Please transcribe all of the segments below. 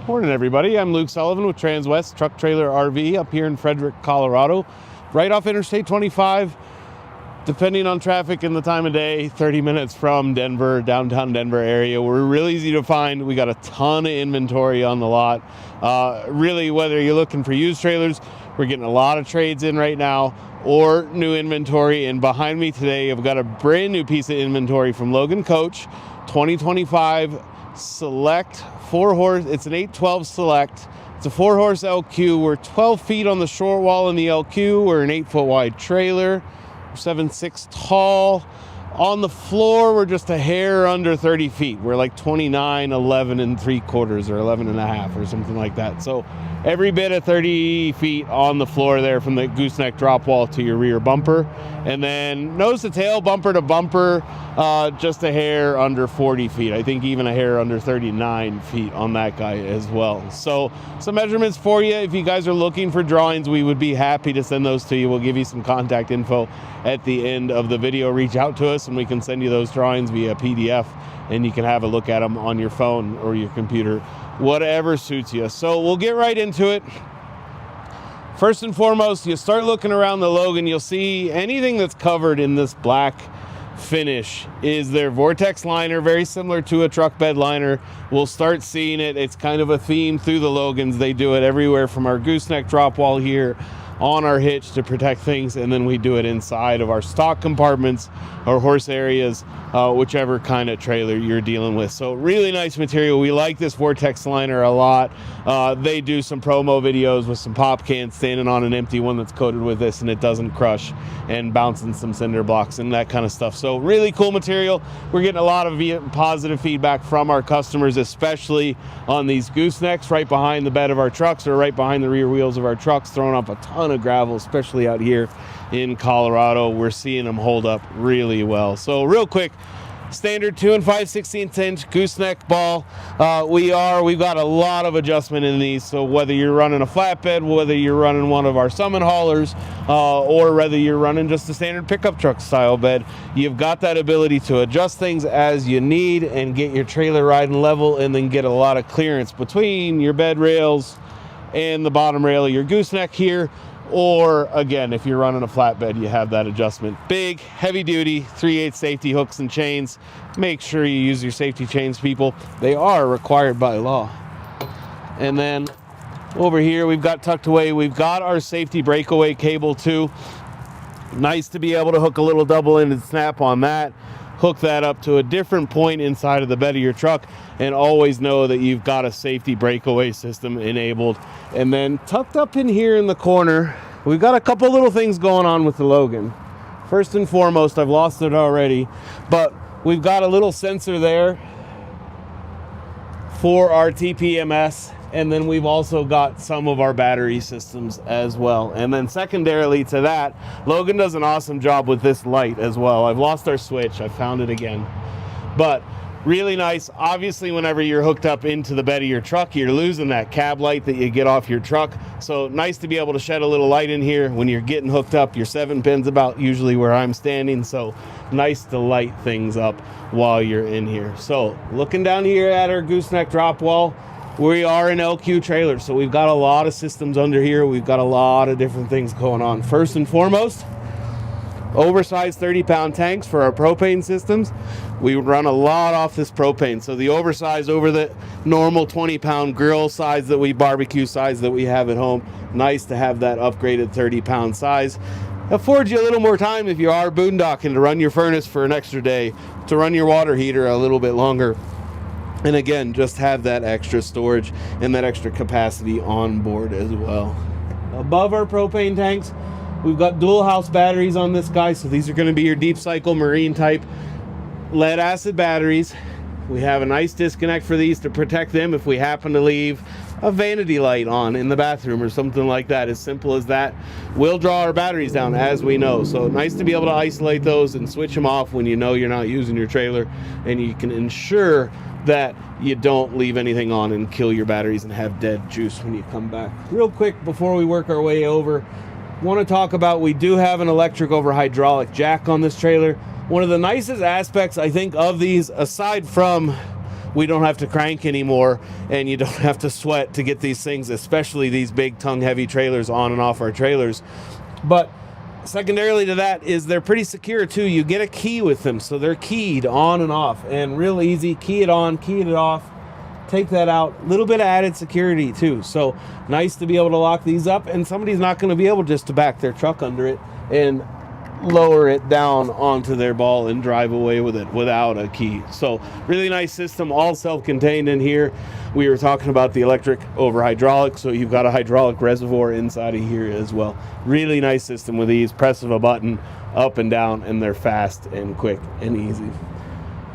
Morning, everybody. I'm Luke Sullivan with Transwest Truck Trailer RV up here in Frederick, Colorado, right off Interstate 25. Depending on traffic and the time of day, 30 minutes from Denver, downtown Denver area. We're really easy to find. We got a ton of inventory on the lot. Really, whether you're looking for used trailers, we're getting a lot of trades in right now, or new inventory. And behind me today, I've got a brand new piece of inventory from Logan Coach, 2025 Select 4-horse. It's an 812 Select. It's a 4-horse LQ. We're 12 feet on the short wall in the LQ. We're an 8-foot wide trailer. 7'6" tall. On the floor, we're just a hair under 30 feet. We're like 29, 11 3/4 or 11 1/2 or something like that. So every bit of 30 feet on the floor there, from the gooseneck drop wall to your rear bumper. And then nose to tail, bumper to bumper, just a hair under 40 feet. I think even a hair under 39 feet on that guy as well. So some measurements for you. If you guys are looking for drawings, we would be happy to send those to you. We'll give you some contact info at the end of the video. Reach out to us and we can send you those drawings via PDF, and you can have a look at them on your phone or your computer, whatever suits you. So we'll get right into it. First and foremost, you start looking around the Logan, you'll see anything that's covered in this black finish is their Vortex liner, very similar to a truck bed liner. We'll start seeing it. It's kind of a theme through the Logans. They do it everywhere from our gooseneck drop wall here on our hitch to protect things, and then we do it inside of our stock compartments or horse areas, whichever kind of trailer you're dealing with. So really nice material. We like this Vortex liner a lot. They do some promo videos with some pop cans standing on an empty one that's coated with this, and it doesn't crush, and bouncing some cinder blocks and that kind of stuff. So really cool material. We're getting a lot of positive feedback from our customers, especially on these goosenecks right behind the bed of our trucks or right behind the rear wheels of our trucks, throwing off a ton of gravel, especially out here in Colorado. We're seeing them hold up really well. So real quick, standard 2 5/16 inch gooseneck ball. We've got a lot of adjustment in these. So whether you're running a flatbed, whether you're running one of our summon haulers, or whether you're running just a standard pickup truck style bed, you've got that ability to adjust things as you need and get your trailer riding level, and then get a lot of clearance between your bed rails and the bottom rail of your gooseneck here. Or again, if you're running a flatbed, you have that adjustment. Big, heavy duty, 3/8 safety hooks and chains. Make sure you use your safety chains, people. They are required by law. And then over here, we've got tucked away, we've got our safety breakaway cable too. Nice to be able to hook a little double-ended snap on that. Hook that up to a different point inside of the bed of your truck, and always know that you've got a safety breakaway system enabled. And then tucked up in here in the corner, we've got a couple little things going on with the Logan. First and foremost, I've lost it already, but we've got a little sensor there for our TPMS, and then we've also got some of our battery systems as well. And then secondarily to that, Logan does an awesome job with this light as well. I've lost our switch, I found it again. But really nice. Obviously, whenever you're hooked up into the bed of your truck, you're losing that cab light that you get off your truck. So nice to be able to shed a little light in here when you're getting hooked up. Your 7 pins about usually where I'm standing. So nice to light things up while you're in here. So looking down here at our gooseneck drop wall, we are an LQ trailer. So we've got a lot of systems under here. We've got a lot of different things going on. First and foremost, oversized 30-pound tanks for our propane systems. We run a lot off this propane. So the oversized over the normal 20-pound grill size that we barbecue size that we have at home. Nice to have that upgraded 30-pound size. Affords you a little more time if you are boondocking, to run your furnace for an extra day, to run your water heater a little bit longer. And again, just have that extra storage and that extra capacity on board as well. Above our propane tanks, we've got dual house batteries on this guy. So these are going to be your deep cycle marine type lead acid batteries. We have a nice disconnect for these to protect them if we happen to leave a vanity light on in the bathroom or something like that. As simple as that. We'll draw our batteries down, as we know. So nice to be able to isolate those and switch them off when you know you're not using your trailer, and you can ensure that you don't leave anything on and kill your batteries and have dead juice when you come back. Real quick before we work our way over, want to talk about, we do have an electric over hydraulic jack on this trailer. One of the nicest aspects, I think, of these, aside from we don't have to crank anymore, and you don't have to sweat to get these things, especially these big tongue heavy trailers, on and off our trailers. But secondarily to that is they're pretty secure too. You get a key with them, so they're keyed on and off, and real easy. Key it on, key it off, take that out. Little bit of added security too. So nice to be able to lock these up, and somebody's not going to be able just to back their truck under it and lower it down onto their ball and drive away with it without a key. So really nice system, all self-contained in here. We were talking about the electric over hydraulic, so you've got a hydraulic reservoir inside of here as well. Really nice system with these. Press of a button, up and down, and they're fast and quick and easy.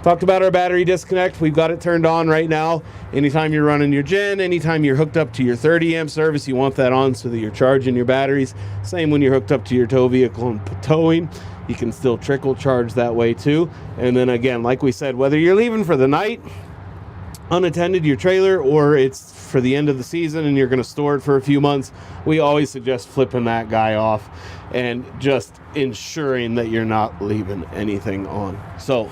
Talked about our battery disconnect. We've got it turned on right now. Anytime you're running your gen, anytime you're hooked up to your 30 amp service, you want that on so that you're charging your batteries. Same when you're hooked up to your tow vehicle and towing. You can still trickle charge that way too. And then again, like we said, whether you're leaving for the night, unattended your trailer, or it's for the end of the season and you're going to store it for a few months, we always suggest flipping that guy off and just ensuring that you're not leaving anything on. So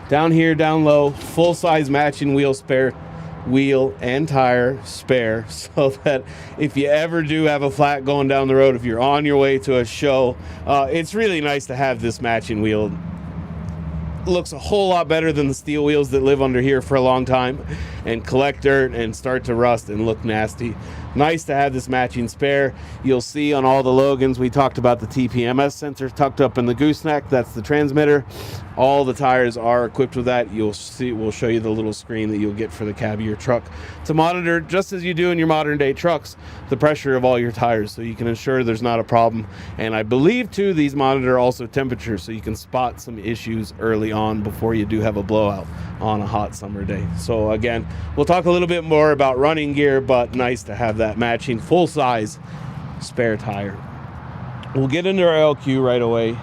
down here, down low, full-size matching wheel spare, wheel and tire spare, so that if you ever do have a flat going down the road, if you're on your way to a show, it's really nice to have this matching wheel. Looks a whole lot better than the steel wheels that live under here for a long time and collect dirt and start to rust and look nasty. Nice to have this matching spare. You'll see on all the Logans, we talked about the TPMS sensor tucked up in the gooseneck. That's the transmitter. All the tires are equipped with that. You'll see, we'll show you the little screen that you'll get for the cab of your truck to monitor, just as you do in your modern day trucks, the pressure of all your tires, so you can ensure there's not a problem. And I believe too, these monitor also temperature, so you can spot some issues early on before you do have a blowout on a hot summer day. So again, we'll talk a little bit more about running gear, but nice to have that matching full-size spare tire. We'll get into our LQ right away.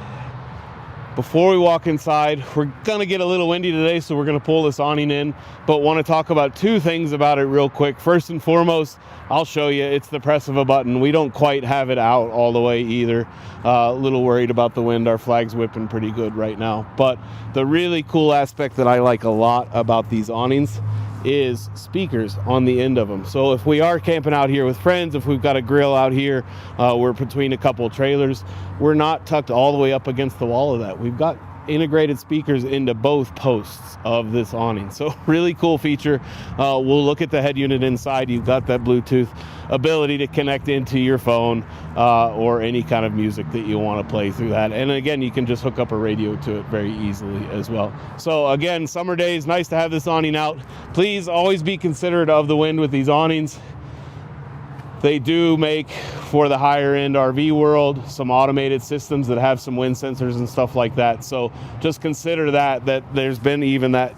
Before we walk inside, we're gonna get a little windy today, so we're gonna pull this awning in, but want to talk about two things about it real quick. First and foremost, I'll show you, it's the press of a button. We don't quite have it out all the way either. A little worried about the wind. Our flag's whipping pretty good right now. But the really cool aspect that I like a lot about these awnings is speakers on the end of them. So if we are camping out here with friends, if we've got a grill out here, we're between a couple of trailers, we're not tucked all the way up against the wall of that. We've got integrated speakers into both posts of this awning. So really cool feature. We'll look at the head unit inside. You've got that Bluetooth ability to connect into your phone or any kind of music that you want to play through that. And again, you can just hook up a radio to it very easily as well. So again, summer days, nice to have this awning out. Please always be considerate of the wind with these awnings. They do make, for the higher end RV world, some automated systems that have some wind sensors and stuff like that. So just consider that there's been even that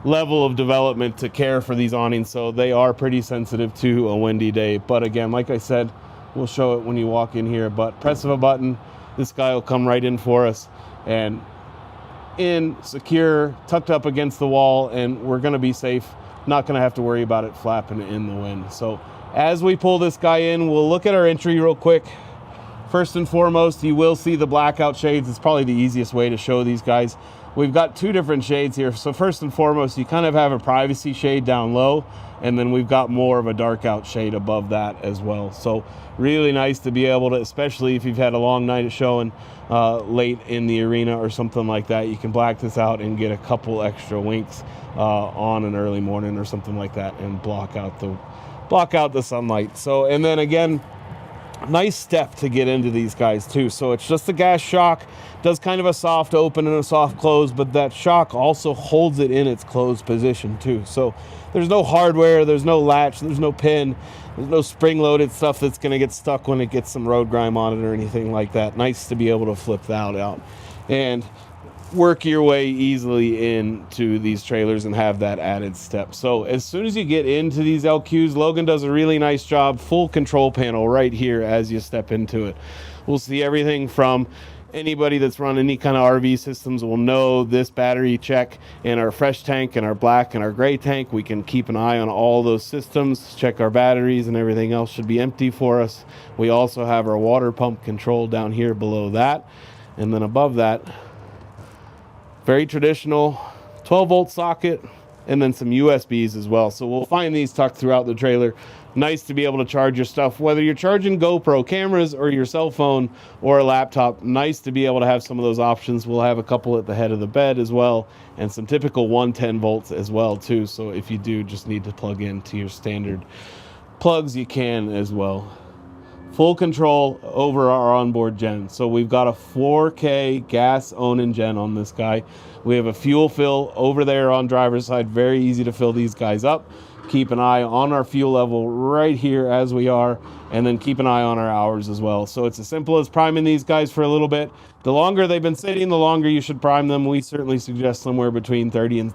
level of development to care for these awnings. So they are pretty sensitive to a windy day. But again, like I said, we'll show it when you walk in here, but press of a button, this guy will come right in for us and in, secure, tucked up against the wall, and we're gonna be safe. Not gonna have to worry about it flapping in the wind. So as we pull this guy in, we'll look at our entry real quick. First and foremost, you will see the blackout shades. It's probably the easiest way to show these guys. We've got two different shades here. So first and foremost, you kind of have a privacy shade down low, and then we've got more of a dark out shade above that as well. So really nice to be able to, especially if you've had a long night of showing late in the arena or something like that, you can black this out and get a couple extra winks on an early morning or something like that and block out the sunlight. So, and then again, nice step to get into these guys too. So it's just a gas shock, does kind of a soft open and a soft close, but that shock also holds it in its closed position too. So there's no hardware, there's no latch, there's no pin, there's no spring-loaded stuff that's going to get stuck when it gets some road grime on it or anything like that. Nice to be able to flip that out and work your way easily into these trailers and have that added step. So as soon as you get into these LQs, Logan does a really nice job. Full control panel right here as you step into it. We'll see everything from anybody that's run any kind of RV systems will know this battery check in our fresh tank and our black and our gray tank. We can keep an eye on all those systems, check our batteries, and everything else should be empty for us. We also have our water pump control down here below that. And then above that, very traditional 12 volt socket, and then some USBs as well. So we'll find these tucked throughout the trailer. Nice to be able to charge your stuff, whether you're charging GoPro cameras or your cell phone or a laptop. Nice to be able to have some of those options. We'll have a couple at the head of the bed as well, and some typical 110 volts as well too. So if you do just need to plug into your standard plugs, you can as well. Full control over our onboard gen. So we've got a 4K gas Awning gen on this guy. We have a fuel fill over there on driver's side. Very easy to fill these guys up. Keep an eye on our fuel level right here as we are, and then keep an eye on our hours as well. So it's as simple as priming these guys for a little bit. The longer they've been sitting, the longer you should prime them. We certainly suggest somewhere between 30 and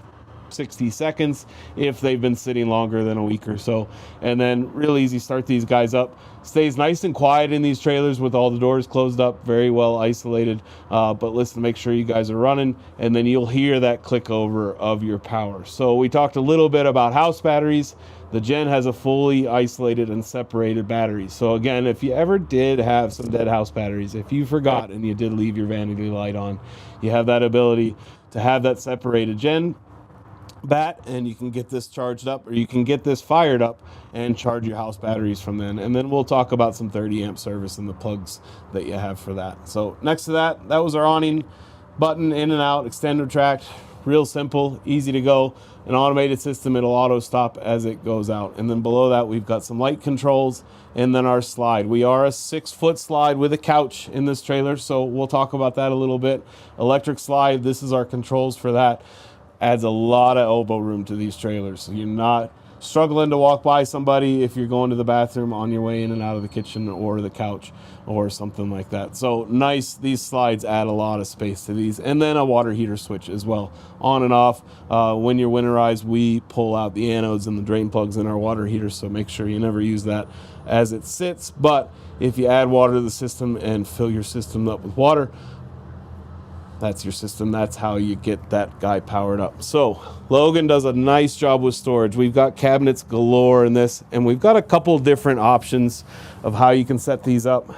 60 seconds if they've been sitting longer than a week or so. And then real easy, start these guys up. Stays nice and quiet in these trailers with all the doors closed up, very well isolated. But listen, make sure you guys are running, and then you'll hear that click over of your power. So we talked a little bit about house batteries. The gen has a fully isolated and separated battery. So again, if you ever did have some dead house batteries, if you forgot and you did leave your vanity light on, you have that ability to have that separated gen bat, and you can get this charged up, or you can get this fired up and charge your house batteries from then. And then we'll talk about some 30 amp service and the plugs that you have for that. So next to that, that was our awning button, in and out, extend retract. Real simple, easy to go. An automated system, it'll auto stop as it goes out. And then below that, we've got some light controls, and then our slide. We are a 6-foot slide with a couch in this trailer, so we'll talk about that a little bit. Electric slide, this is our controls for that. Adds a lot of elbow room to these trailers, so you're not struggling to walk by somebody if you're going to the bathroom on your way in and out of the kitchen or the couch or something like that. So nice, these slides add a lot of space to these. And then a water heater switch as well, on and off. When you're winterized, we pull out the anodes and the drain plugs in our water heaters, so make sure you never use that as it sits. But if you add water to the system and fill your system up with water, that's your system. That's how you get that guy powered up. So Logan does a nice job with storage. We've got cabinets galore in this, and we've got a couple different options of how you can set these up.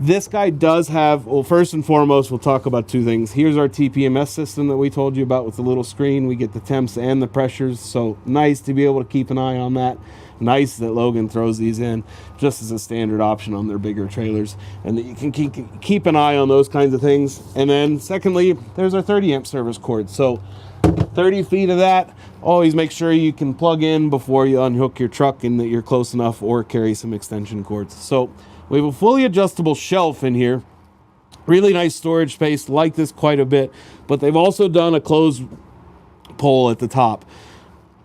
This guy does have, well, first and foremost, we'll talk about two things. Here's our TPMS system that we told you about with the little screen. We get the temps and the pressures, so nice to be able to keep an eye on that. Nice that Logan throws these in just as a standard option on their bigger trailers, and that you can keep an eye on those kinds of things. And then secondly, there's our 30 amp service cord. So 30 feet of that, always make sure you can plug in before you unhook your truck and that you're close enough, or carry some extension cords. So we have a fully adjustable shelf in here. Really nice storage space, like this quite a bit, but they've also done a closed pole at the top.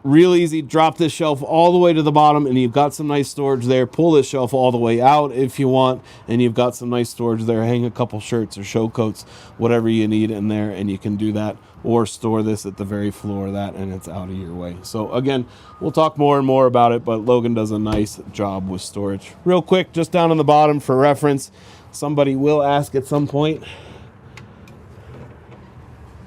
Real easy, drop this shelf all the way to the bottom, and you've got some nice storage there. Pull this shelf all the way out if you want, and you've got some nice storage there. Hang a couple shirts or show coats, whatever you need in there, and you can do that, or store this at the very floor of that, and it's out of your way. So again, we'll talk more and more about it, but Logan does a nice job with storage. Real quick, just down on the bottom for reference, somebody will ask at some point,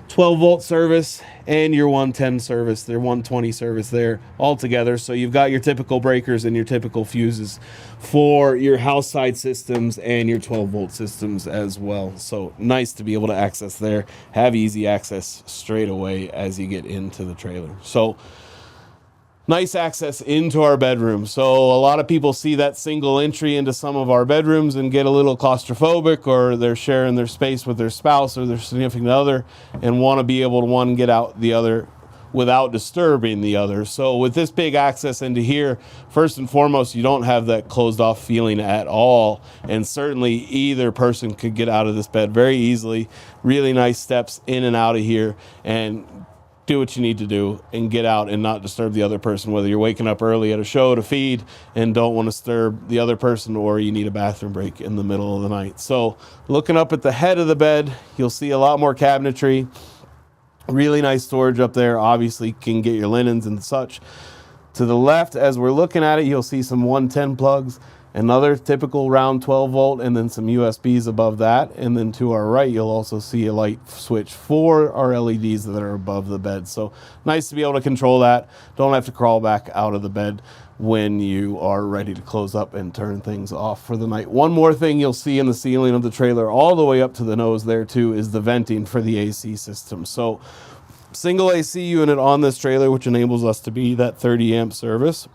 12-volt service and your 110 service, their 120 service there all together. So you've got your typical breakers and your typical fuses for your house side systems and your 12-volt systems as well. So nice to be able to access there, have easy access straight away as you get into the trailer. So nice access into our bedroom. So a lot of people see that single entry into some of our bedrooms and get a little claustrophobic, or they're sharing their space with their spouse or their significant other and want to be able to one get out the other without disturbing the other. So with this big access into here, first and foremost, you don't have that closed off feeling at all. And certainly either person could get out of this bed very easily. Really nice steps in and out of here, and do what you need to do and get out and not disturb the other person, whether you're waking up early at a show to feed and don't want to disturb the other person, or you need a bathroom break in the middle of the night. So looking up at the head of the bed, you'll see a lot more cabinetry, really nice storage up there. Obviously can get your linens and such. To the left, as we're looking at it, you'll see some 110 plugs, another typical round 12-volt, and then some USBs above that. And then to our right, you'll also see a light switch for our LEDs that are above the bed. So nice to be able to control that. Don't have to crawl back out of the bed when you are ready to close up and turn things off for the night. One more thing you'll see in the ceiling of the trailer, all the way up to the nose there too, is the venting for the AC system. So Single AC unit on this trailer, which enables us to be that 30 amp service.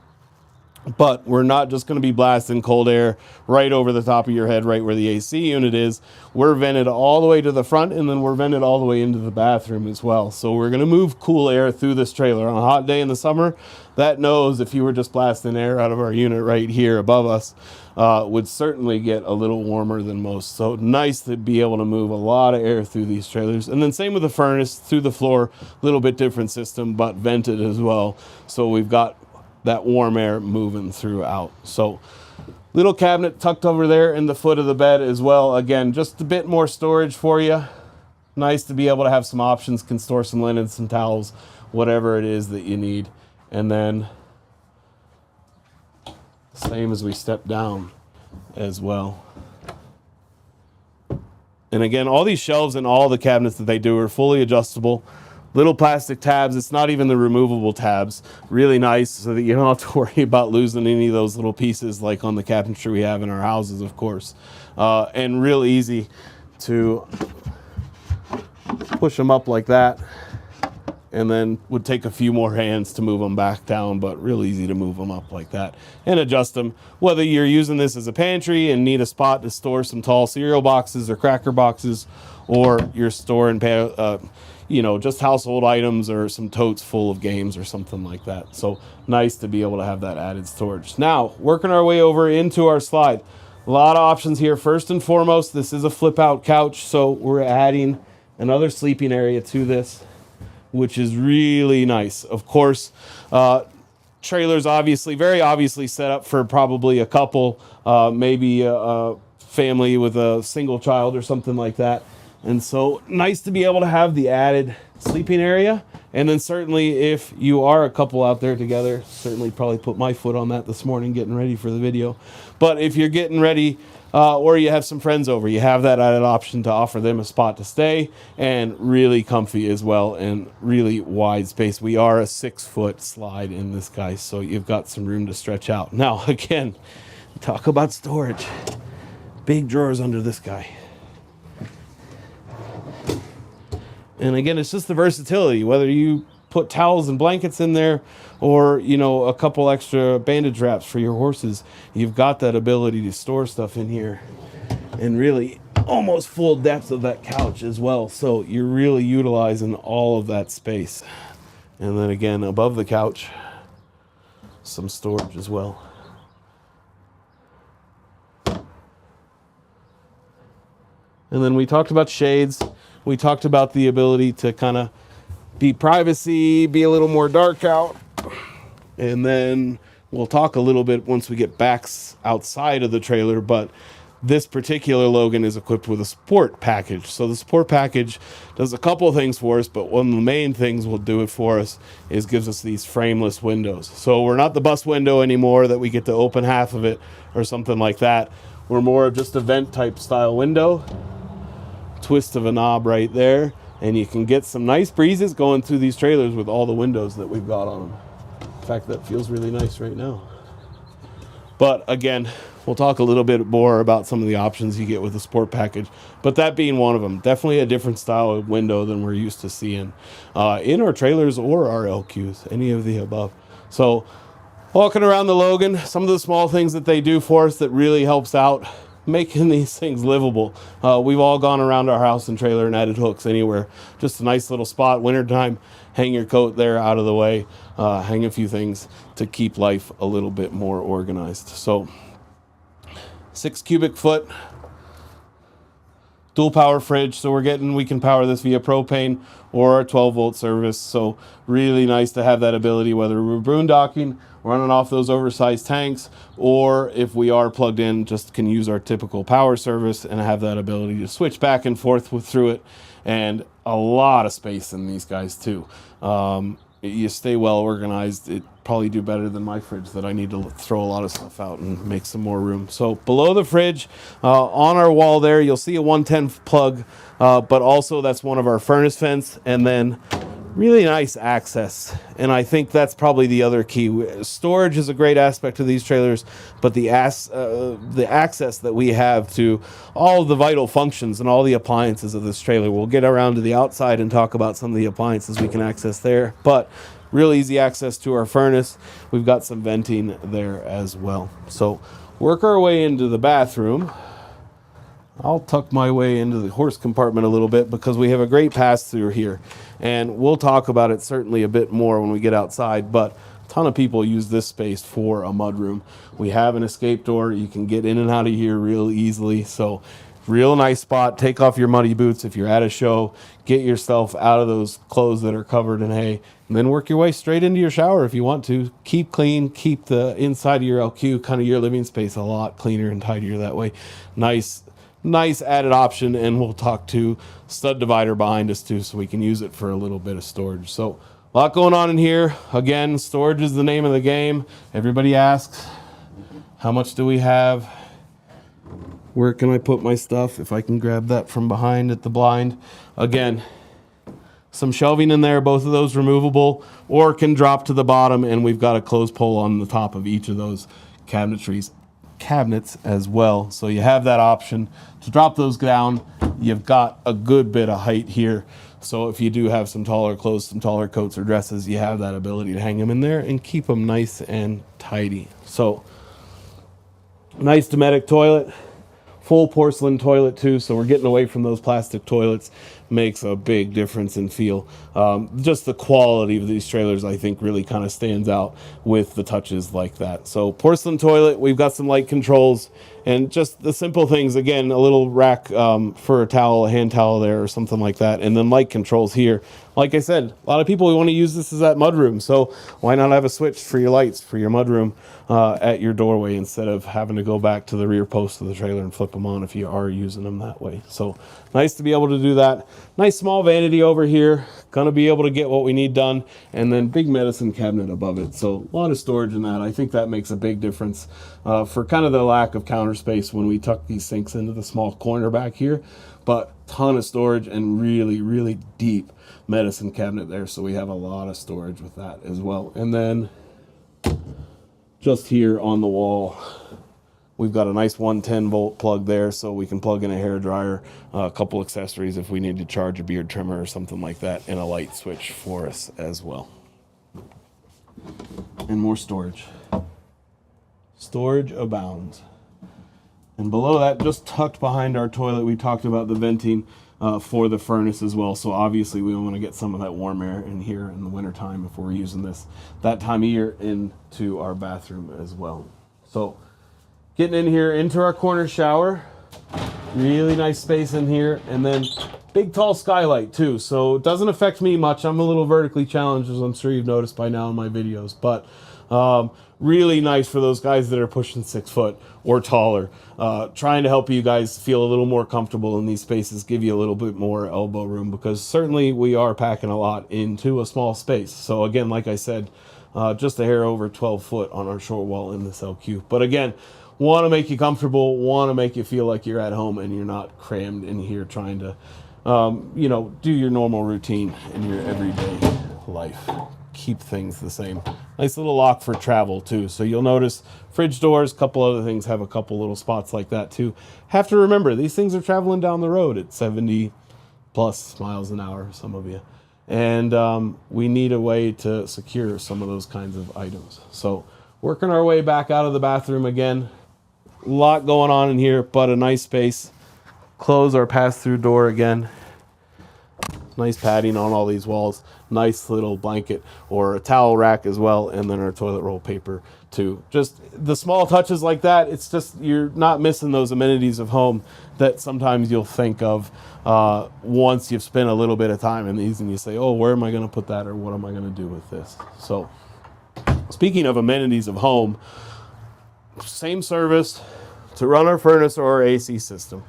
But we're not just going to be blasting cold air right over the top of your head, right where the AC unit is. We're vented all the way to the front, and then we're vented all the way into the bathroom as well. So we're going to move cool air through this trailer. On a hot day in the summer, that nose, if you were just blasting air out of our unit right here above us, would certainly get a little warmer than most. So nice to be able to move a lot of air through these trailers. And then same with the furnace, through the floor, a little bit different system, but vented as well. So we've got that warm air moving throughout. So little cabinet tucked over there in the foot of the bed as well. Again, just a bit more storage for you. Nice to be able to have some options, can store some linen, some towels, whatever it is that you need. And then same as we step down as well. And again, all these shelves and all the cabinets that they do are fully adjustable. Little plastic tabs. It's not even the removable tabs. Really nice, so that you don't have to worry about losing any of those little pieces like on the cabinetry we have in our houses, of course. And real easy to push them up like that, and then would take a few more hands to move them back down, but real easy to move them up like that and adjust them. Whether you're using this as a pantry and need a spot to store some tall cereal boxes or cracker boxes, or you're storing you know, just household items or some totes full of games or something like that. So nice to be able to have that added storage. Now, working our way over into our slide. A lot of options here. First and foremost, this is a flip out couch. So we're adding another sleeping area to this, which is really nice. Of course, trailers obviously, very obviously set up for probably a couple, maybe a family with a single child or something like that. And so nice to be able to have the added sleeping area. And then certainly if you are a couple out there together, certainly probably put my foot on that this morning getting ready for the video. But if you're getting ready or you have some friends over, you have that added option to offer them a spot to stay, and really comfy as well, and really wide space. We are a 6-foot slide in this guy, so you've got some room to stretch out. Now, again, talk about storage. Big drawers under this guy. And again, it's just the versatility, whether you put towels and blankets in there or, you know, a couple extra bandage wraps for your horses. You've got that ability to store stuff in here, and really almost full depth of that couch as well. So you're really utilizing all of that space. And then again, above the couch, some storage as well. And then we talked about shades. We talked about the ability to kind of be privacy, be a little more dark out. And then we'll talk a little bit once we get back outside of the trailer, but this particular Logan is equipped with a sport package. So the sport package does a couple of things for us, but one of the main things will do it for us is gives us these frameless windows. So we're not the bus window anymore that we get to open half of it or something like that. We're more of just a vent type style window. Twist of a knob right there, and you can get some nice breezes going through these trailers with all the windows that we've got on them. In fact, that feels really nice right now. But again, we'll talk a little bit more about some of the options you get with the sport package, but that being one of them. Definitely a different style of window than we're used to seeing in our trailers or our LQs, any of the above. So walking around the Logan, some of the small things that they do for us that really helps out making these things livable. We've all gone around our house and trailer and added hooks anywhere. Just a nice little spot. Wintertime, hang your coat there out of the way. Hang a few things to keep life a little bit more organized. So 6 cubic foot, dual power fridge. So we can power this via propane or a 12-volt service. So really nice to have that ability, whether we're boondocking, running off those oversized tanks, or if we are plugged in, just can use our typical power service and have that ability to switch back and forth through it. And a lot of space in these guys too. You stay well organized, it probably do better than my fridge that I need to throw a lot of stuff out and make some more room. So below the fridge, on our wall there, you'll see a 110 plug, but also that's one of our furnace vents. And then Really nice access, and I think that's probably the other key. Storage is a great aspect of these trailers, but the access that we have to all of the vital functions and all the appliances of this trailer. We'll get around to the outside and talk about some of the appliances we can access there, but real easy access to our furnace. We've got some venting there as well. So work our way into the bathroom. I'll tuck my way into the horse compartment a little bit because we have a great pass-through here. And we'll talk about it certainly a bit more when we get outside, but a ton of people use this space for a mudroom. We have an escape door. You can get in and out of here real easily. So real nice spot. Take off your muddy boots if you're at a show. Get yourself out of those clothes that are covered in hay, and then work your way straight into your shower if you want to. Keep clean. Keep the inside of your LQ, kind of your living space, a lot cleaner and tidier that way. Nice added option, and we'll talk to stud divider behind us too, so we can use it for a little bit of storage. So a lot going on in here. Again, storage is the name of the game. Everybody asks, how much do we have? Where can I put my stuff? If I can grab that from behind at the blind. Again, some shelving in there, both of those removable or can drop to the bottom, and we've got a clothes pole on the top of each of those cabinets as well, so you have that option to drop those down. You've got a good bit of height here, so if you do have some taller clothes, some taller coats or dresses, you have that ability to hang them in there and keep them nice and tidy. So nice Dometic toilet, full porcelain toilet too, so we're getting away from those plastic toilets. Makes a big difference in feel. Just the quality of these trailers, I think, really kind of stands out with the touches like that. So porcelain toilet, we've got some light controls, and just the simple things. Again, a little rack for a towel, a hand towel there or something like that, and then light controls here. Like I said, a lot of people want to use this as that mudroom, so why not have a switch for your lights for your mudroom at your doorway instead of having to go back to the rear post of the trailer and flip them on if you are using them that way. So nice to be able to do that. Nice small vanity over here, gonna be able to get what we need done, and then big medicine cabinet above it. So a lot of storage in that. I think that makes a big difference for kind of the lack of counter space when we tuck these sinks into the small corner back here, but ton of storage and really deep medicine cabinet there. So we have a lot of storage with that as well. And then just here on the wall, we've got a nice 110 volt plug there, so we can plug in a hair dryer, a couple accessories if we need to charge a beard trimmer or something like that, and a light switch for us as well. And more storage. Storage abounds. And below that, just tucked behind our toilet, we talked about the venting for the furnace as well. So obviously we want to get some of that warm air in here in the wintertime if we're using this that time of year into our bathroom as well. So getting in here into our corner shower, really nice space in here, and then big tall skylight too. So it doesn't affect me much. I'm a little vertically challenged, as I'm sure you've noticed by now in my videos, but really nice for those guys that are pushing 6 foot or taller. Trying to help you guys feel a little more comfortable in these spaces, give you a little bit more elbow room, because certainly we are packing a lot into a small space. So again, like I said, just a hair over 12 foot on our short wall in this LQ. But again, want to make you comfortable, want to make you feel like you're at home and you're not crammed in here trying to, do your normal routine in your everyday life. Keep things the same. Nice little lock for travel too. So you'll notice fridge doors, a couple other things have a couple little spots like that too. Have to remember, these things are traveling down the road at 70 plus miles an hour, some of you. And we need a way to secure some of those kinds of items. So working our way back out of the bathroom again. A lot going on in here, but a nice space. Close our pass-through door again. Nice padding on all these walls. Nice little blanket or a towel rack as well, and then our toilet roll paper too. Just the small touches like that, it's just, you're not missing those amenities of home that sometimes you'll think of once you've spent a little bit of time in these and you say, oh, where am I going to put that, or what am I going to do with this? So speaking of amenities of home, same service to run our furnace or our AC system.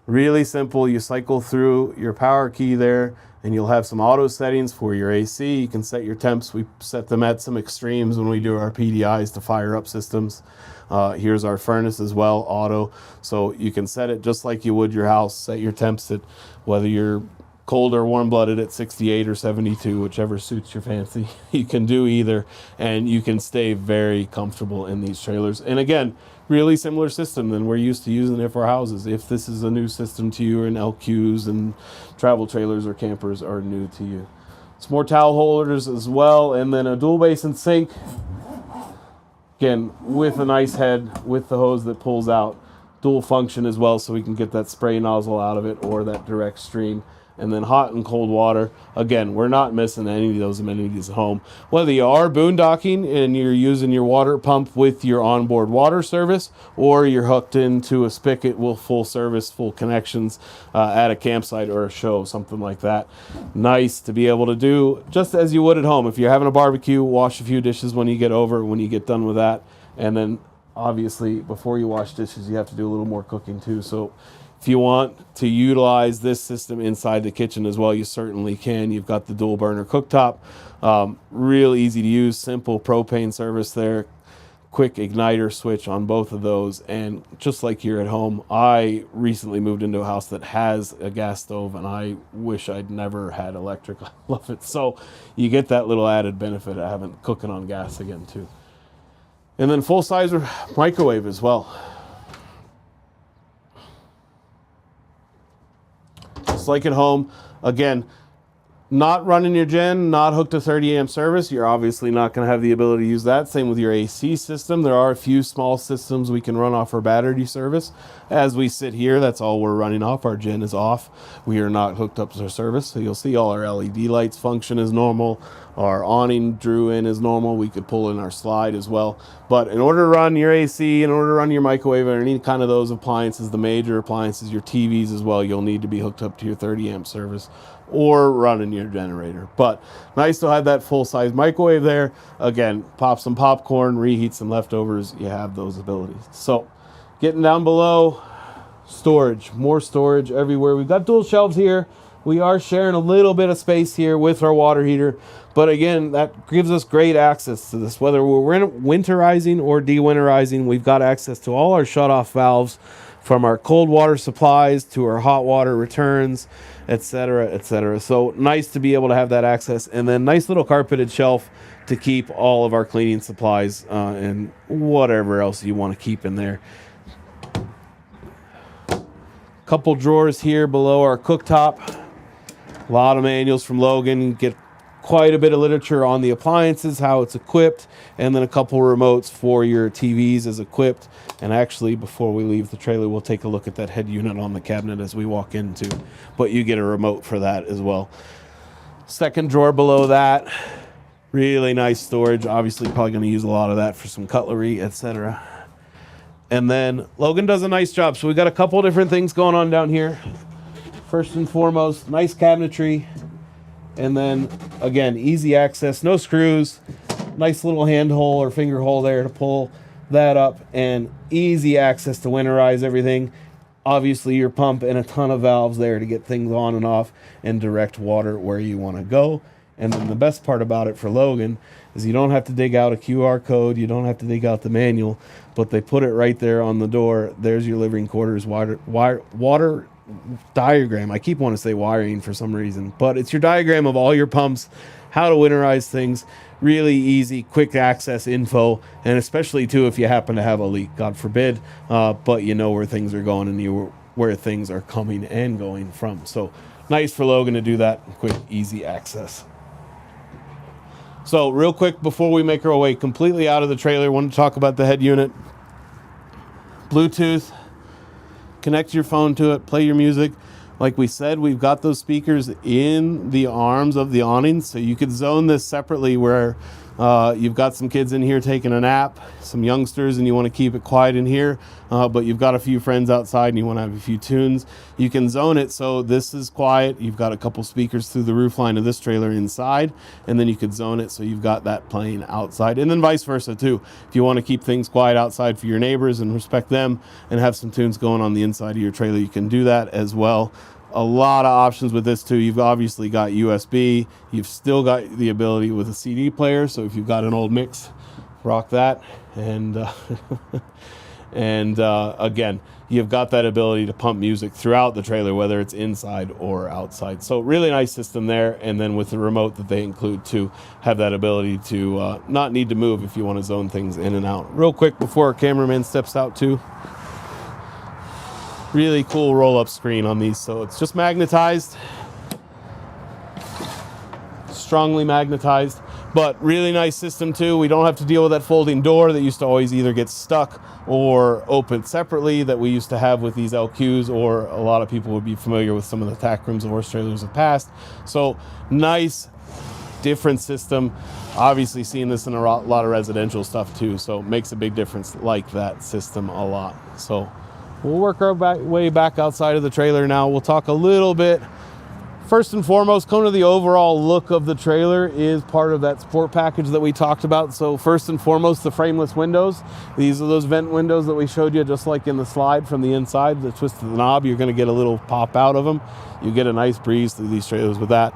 Really simple. You cycle through your power key there, and you'll have some auto settings for your AC. You can set your temps. We set them at some extremes when we do our PDIs to fire up systems. Here's our furnace as well, auto. So you can set it just like you would your house. Set your temps at whether you're cold or warm-blooded at 68 or 72, whichever suits your fancy. You can do either, and you can stay very comfortable in these trailers. And again, really similar system than we're used to using it for houses. If this is a new system to you, and LQs and travel trailers or campers are new to you. It's more towel holders as well, and then a dual basin sink. Again, with a nice head, with the hose that pulls out. Dual function as well, so we can get that spray nozzle out of it or that direct stream. And then hot and cold water. Again, we're not missing any of those amenities at home. Whether you are boondocking and you're using your water pump with your onboard water service, or you're hooked into a spigot with full service, full connections at a campsite or a show, something like that. Nice to be able to do just as you would at home. If you're having a barbecue, wash a few dishes when you get over, when you get done with that. And then obviously before you wash dishes, you have to do a little more cooking too. So if you want to utilize this system inside the kitchen as well, you certainly can. You've got the dual burner cooktop, real easy to use, simple propane service there, quick igniter switch on both of those. And just like you're at home, I recently moved into a house that has a gas stove, and I wish I'd never had electric. I love it. So you get that little added benefit of having cooking on gas again too. And then full-size microwave as well. Just like at home, again, not running your gen, not hooked to 30 amp service. You're obviously not going to have the ability to use that. Same with your AC system. There are a few small systems we can run off our battery service. As we sit here, that's all we're running off. Our gen is off. We are not hooked up to our service. So you'll see all our LED lights function as normal. Our awning drew in as normal. We could pull in our slide as well. But in order to run your AC, in order to run your microwave, or any kind of those appliances, the major appliances, your TVs as well, you'll need to be hooked up to your 30 amp service or running your generator. But nice to have that full-size microwave there. Again, pop some popcorn, reheat some leftovers. You have those abilities. So getting down below, storage, more storage everywhere. We've got dual shelves here. We are sharing a little bit of space here with our water heater, but again, that gives us great access to this. Whether we're winterizing or de-winterizing, we've got access to all our shut-off valves, from our cold water supplies to our hot water returns, etc., etc. So nice to be able to have that access, and then nice little carpeted shelf to keep all of our cleaning supplies and whatever else you want to keep in there. Couple drawers here below our cooktop. A lot of manuals from Logan. You get quite a bit of literature on the appliances, how it's equipped, and then a couple remotes for your TVs as equipped. And actually, before we leave the trailer, we'll take a look at that head unit on the cabinet as we walk into. But you get a remote for that as well. Second drawer below that, really nice storage. Obviously, probably going to use a lot of that for some cutlery, etc. And then Logan does a nice job. So we got a couple different things going on down here. First and foremost, nice cabinetry. And then, again, easy access, no screws. Nice little hand hole or finger hole there to pull that up. And easy access to winterize everything. Obviously, your pump and a ton of valves there to get things on and off and direct water where you want to go. And then the best part about it for Logan is you don't have to dig out a QR code. You don't have to dig out the manual. But they put it right there on the door. There's your living quarters water diagram. I keep wanting to say wiring for some reason, but it's your diagram of all your pumps, how to winterize things. Really easy, quick access info, and especially too if you happen to have a leak, God forbid, but you know where things are going and where things are coming and going from. So nice for Logan to do that. Quick, easy access. So real quick before we make our way completely out of the trailer, I want to talk about the head unit. Bluetooth. Connect your phone to it, play your music. Like we said, we've got those speakers in the arms of the awning, so you could zone this separately where you've got some kids in here taking a nap, some youngsters, and you want to keep it quiet in here, but you've got a few friends outside and you want to have a few tunes. You can zone it so this is quiet. You've got a couple speakers through the roof line of this trailer inside, and then you could zone it so you've got that playing outside, and then vice versa too. If you want to keep things quiet outside for your neighbors and respect them and have some tunes going on the inside of your trailer, you can do that as well. A lot of options with this too. You've obviously got USB. You've still got the ability with a CD player. So if you've got an old mix, rock that. And And again, you've got that ability to pump music throughout the trailer, whether it's inside or outside. So really nice system there. And then with the remote that they include too, have that ability to not need to move if you want to zone things in and out. Real quick before our cameraman steps out too, really cool roll-up screen on these. So it's just magnetized, strongly magnetized, but really nice system too. We don't have to deal with that folding door that used to always either get stuck or open separately that we used to have with these LQs, or a lot of people would be familiar with some of the tack rooms of horse trailers of past. So nice, different system. Obviously seeing this in a lot of residential stuff too, so it makes a big difference, like that system a lot. So we'll work our way back outside of the trailer now. We'll talk a little bit. First and foremost, kind of the overall look of the trailer is part of that sport package that we talked about. So first and foremost, the frameless windows. These are those vent windows that we showed you just like in the slide from the inside. The twist of the knob, you're going to get a little pop out of them. You get a nice breeze through these trailers with that.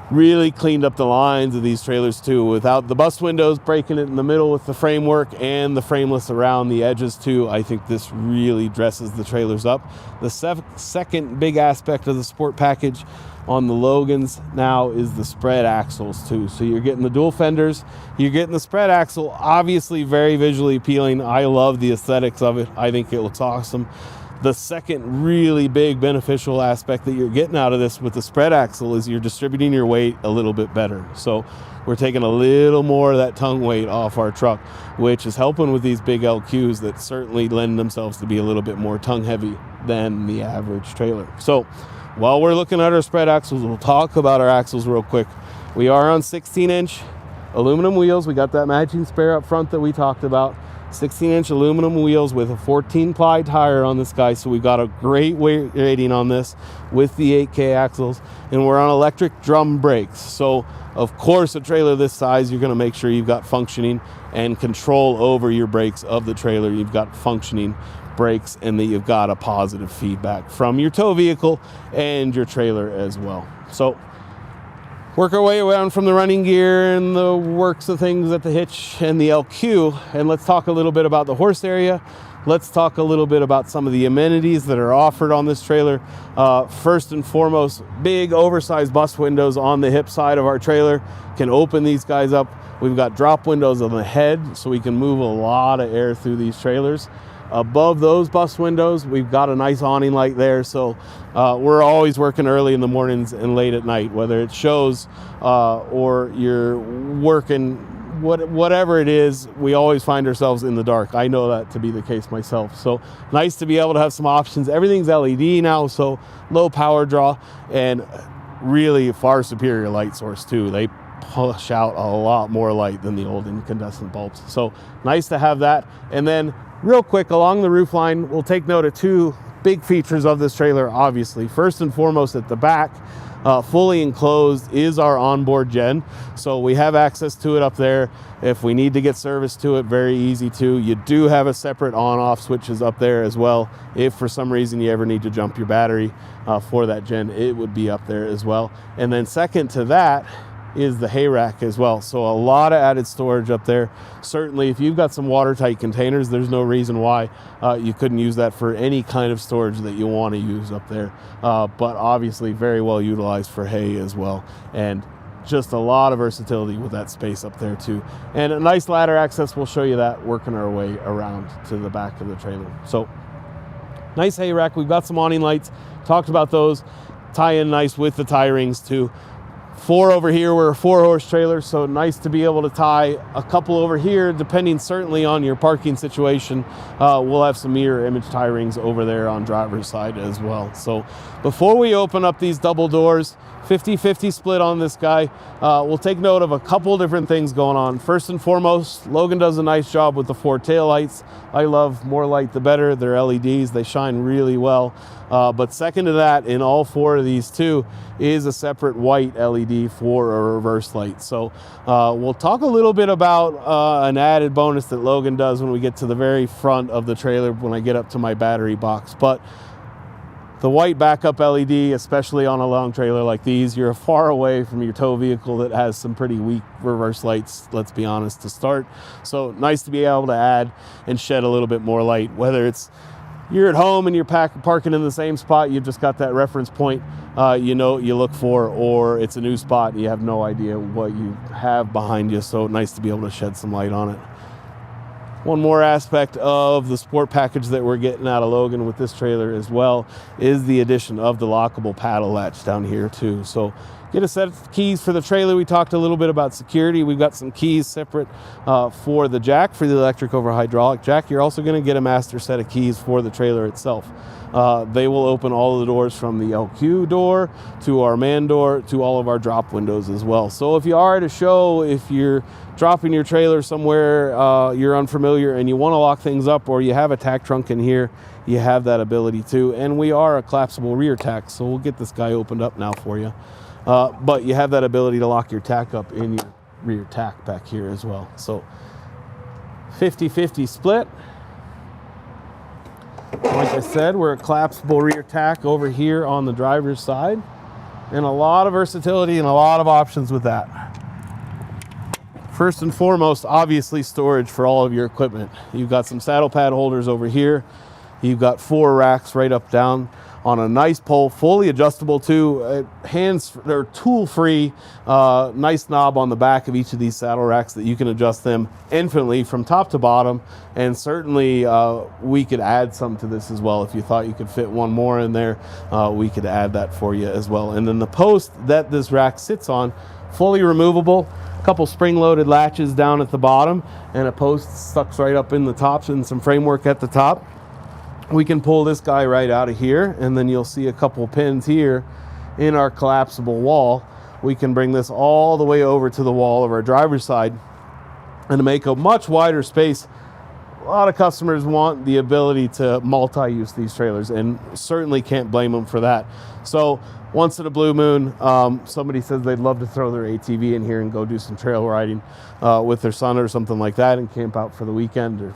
Really cleaned up the lines of these trailers too, without the bus windows, breaking it in the middle with the framework and the frameless around the edges too. I think this really dresses the trailers up. The second big aspect of the sport package on the Logans now is the spread axles too. So you're getting the dual fenders, you're getting the spread axle, obviously very visually appealing. I love the aesthetics of it. I think it looks awesome. The second really big beneficial aspect that you're getting out of this with the spread axle is you're distributing your weight a little bit better. So we're taking a little more of that tongue weight off our truck, which is helping with these big LQs that certainly lend themselves to be a little bit more tongue heavy than the average trailer. So while we're looking at our spread axles, we'll talk about our axles real quick. We are on 16-inch aluminum wheels. We got that matching spare up front that we talked about. 16-inch aluminum wheels with a 14-ply tire on this guy, so we got a great weight rating on this with the 8K axles, and we're on electric drum brakes. So of course, a trailer this size, you're going to make sure you've got functioning and control over your brakes of the trailer. You've got functioning brakes, and that you've got a positive feedback from your tow vehicle and your trailer as well. So work our way around from the running gear and the works of things at the hitch and the LQ, and let's talk a little bit about the horse area. Let's talk a little bit about some of the amenities that are offered on this trailer. First and foremost, big oversized bus windows on the hip side of our trailer. Can open these guys up. We've got drop windows on the head, so we can move a lot of air through these trailers. Above those bus windows, we've got a nice awning light there, so we're always working early in the mornings and late at night, whether it shows or you're working, whatever it is, we always find ourselves in the dark. I know that to be the case myself, so nice to be able to have some options. Everything's LED now, so low power draw and really far superior light source too. They push out a lot more light than the old incandescent bulbs, so nice to have that. And then real quick, along the roof line, we'll take note of two big features of this trailer, obviously. First and foremost, at the back, fully enclosed, is our onboard gen. So we have access to it up there. If we need to get service to it, very easy to. You do have a separate on-off switches up there as well. If for some reason you ever need to jump your battery for that gen, it would be up there as well. And then second to that is the hay rack as well. So a lot of added storage up there. Certainly if you've got some watertight containers, there's no reason why you couldn't use that for any kind of storage that you want to use up there. But obviously very well utilized for hay as well. And just a lot of versatility with that space up there too. And a nice ladder access. We'll show you that working our way around to the back of the trailer. So nice hay rack. We've got some awning lights. Talked about those. Tie in nice with the tie rings too. 4 over here, we're a 4-horse trailer, so nice to be able to tie a couple over here, depending certainly on your parking situation. We'll have some mirror image tie rings over there on driver's side as well. So before we open up these double doors, 50-50 split on this guy. We'll take note of a couple different things going on. First and foremost, Logan does a nice job with the 4 tail lights. I love more light the better. They're LEDs, they shine really well. But second to that, in all 4 of these too, is a separate white LED for a reverse light. So we'll talk a little bit about an added bonus that Logan does when we get to the very front of the trailer, when I get up to my battery box. But The white backup LED, especially on a long trailer like these, you're far away from your tow vehicle that has some pretty weak reverse lights, let's be honest, to start. So nice to be able to add and shed a little bit more light, whether it's you're at home and you're parking in the same spot, you've just got that reference point, you know what you look for, or it's a new spot and you have no idea what you have behind you. So nice to be able to shed some light on it. One more aspect of the sport package that we're getting out of Logan with this trailer as well is the addition of the lockable paddle latch down here too. So get a set of keys for the trailer. We talked a little bit about security. We've got some keys separate for the jack, for the electric over hydraulic jack. You're also going to get a master set of keys for the trailer itself. They will open all of the doors from the LQ door to our man door to all of our drop windows as well. So if you are at a show, if you're dropping your trailer somewhere you're unfamiliar and you want to lock things up, or you have a tack trunk in here, you have that ability too. And we are a collapsible rear tack, so we'll get this guy opened up now for you. But you have that ability to lock your tack up in your rear tack back here as well. So 50-50 split. Like I said, we're a collapsible rear tack over here on the driver's side, and a lot of versatility and a lot of options with that. First and foremost, obviously storage for all of your equipment. You've got some saddle pad holders over here. You've got 4 racks right up down on a nice pole, fully adjustable too, they're tool-free, nice knob on the back of each of these saddle racks that you can adjust them infinitely from top to bottom. And certainly we could add some to this as well. If you thought you could fit one more in there, we could add that for you as well. And then the post that this rack sits on, fully removable, a couple spring-loaded latches down at the bottom, and a post sucks right up in the tops and some framework at the top. We can pull this guy right out of here, and then you'll see a couple pins here in our collapsible wall. We can bring this all the way over to the wall of our driver's side and to make a much wider space. A lot of customers want the ability to multi-use these trailers, and certainly can't blame them for that. So once in a blue moon, somebody says they'd love to throw their ATV in here and go do some trail riding with their son or something like that, and camp out for the weekend, or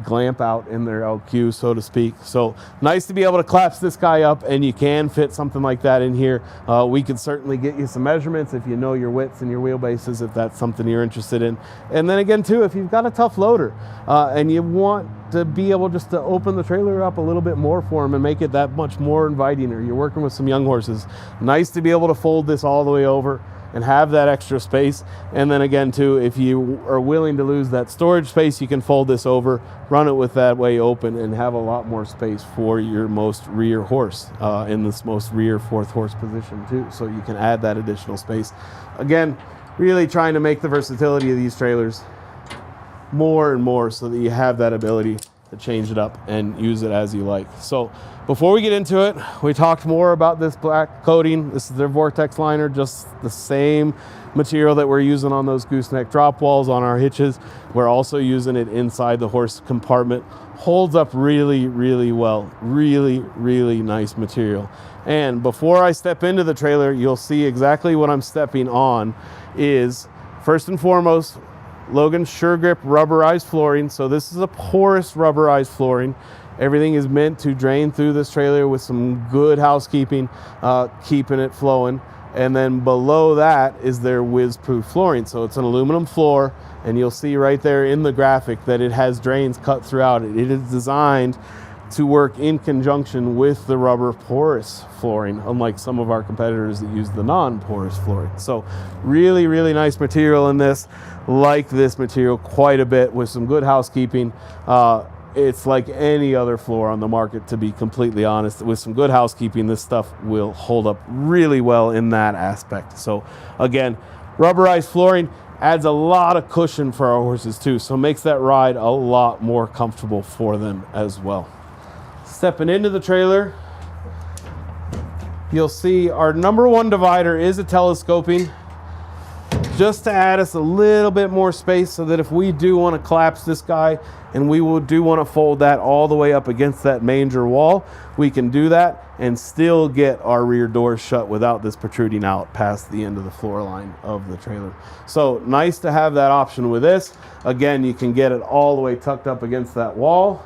glamp out in their LQ, so to speak. So nice to be able to collapse this guy up, and you can fit something like that in here. We could certainly get you some measurements if you know your widths and your wheelbases, if that's something you're interested in. And then again too, if you've got a tough loader and you want to be able just to open the trailer up a little bit more for them and make it that much more inviting, or you're working with some young horses, nice to be able to fold this all the way over and have that extra space. And then again too, if you are willing to lose that storage space, you can fold this over, run it with that way open, and have a lot more space for your most rear horse in this most rear 4th horse position too. So you can add that additional space. Again, really trying to make the versatility of these trailers more and more so that you have that ability to change it up and use it as you like. So before we get into it, we talked more about this black coating. This is their Vortex liner, just the same material that we're using on those gooseneck drop walls on our hitches. We're also using it inside the horse compartment. Holds up really, really well. Really, really nice material. And before I step into the trailer, you'll see exactly what I'm stepping on is, first and foremost, Logan Sure Grip rubberized flooring. So this is a porous rubberized flooring. Everything is meant to drain through this trailer with some good housekeeping, keeping it flowing. And then below that is their whiz-proof flooring. So it's an aluminum floor, and you'll see right there in the graphic that it has drains cut throughout it. It is designed to work in conjunction with the rubber porous flooring, unlike some of our competitors that use the non-porous flooring. So really, really nice material in this. Like this material quite a bit with some good housekeeping. It's like any other floor on the market, to be completely honest. With some good housekeeping, this stuff will hold up really well in that aspect. So again, rubberized flooring adds a lot of cushion for our horses too, so makes that ride a lot more comfortable for them as well. Stepping into the trailer, you'll see our number 1 divider is a telescoping, just to add us a little bit more space, so that if we do want to collapse this guy and we do want to fold that all the way up against that manger wall, we can do that and still get our rear doors shut without this protruding out past the end of the floor line of the trailer. So nice to have that option with this. Again, you can get it all the way tucked up against that wall.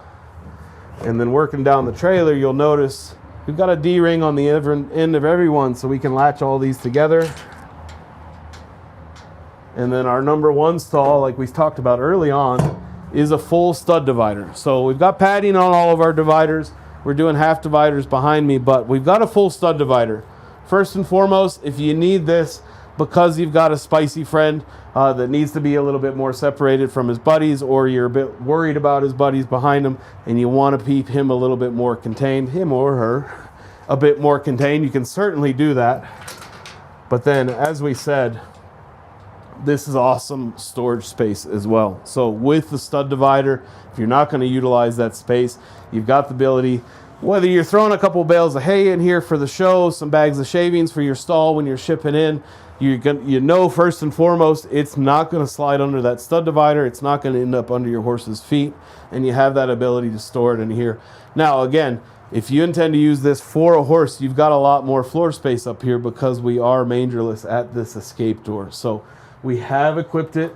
And then working down the trailer, you'll notice we've We've got a D-ring on the end of every one, so we can latch all these together. And then our number one stall, like we talked about early on, is a full stud divider. So we've got padding on all of our dividers. We're doing half dividers behind me, but we've got a full stud divider. First and foremost, if you need this because you've got a spicy friend that needs to be a little bit more separated from his buddies, or you're a bit worried about his buddies behind him and you want to keep him a little bit more contained, him or her a bit more contained, you can certainly do that. But then, as we said, this is awesome storage space as well. So with the stud divider, if you're not going to utilize that space, you've got the ability, whether you're throwing a couple bales of hay in here for the show, some bags of shavings for your stall when you're shipping in, you know first and foremost, it's not going to slide under that stud divider. It's not going to end up under your horse's feet, and you have that ability to store it in here. Now, again, if you intend to use this for a horse, you've got a lot more floor space up here because we are mangerless at this escape door. So we have equipped it.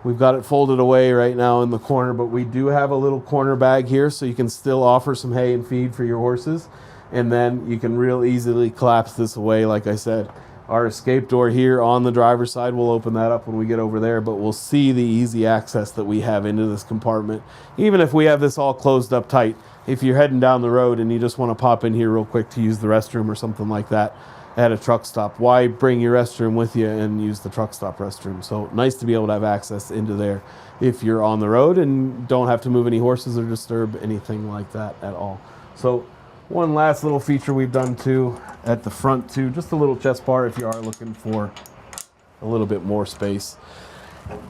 We've got it folded away right now in the corner, but we do have a little corner bag here so you can still offer some hay and feed for your horses. And then you can real easily collapse this away. Like I said, our escape door here on the driver's side, we'll open that up when we get over there, but we'll see the easy access that we have into this compartment. Even if we have this all closed up tight, if you're heading down the road and you just want to pop in here real quick to use the restroom or something like that at a truck stop, why bring your restroom with you and use the truck stop restroom? So nice to be able to have access into there if you're on the road and don't have to move any horses or disturb anything like that at all. So one last little feature we've done too at the front too, just a little chest bar if you are looking for a little bit more space,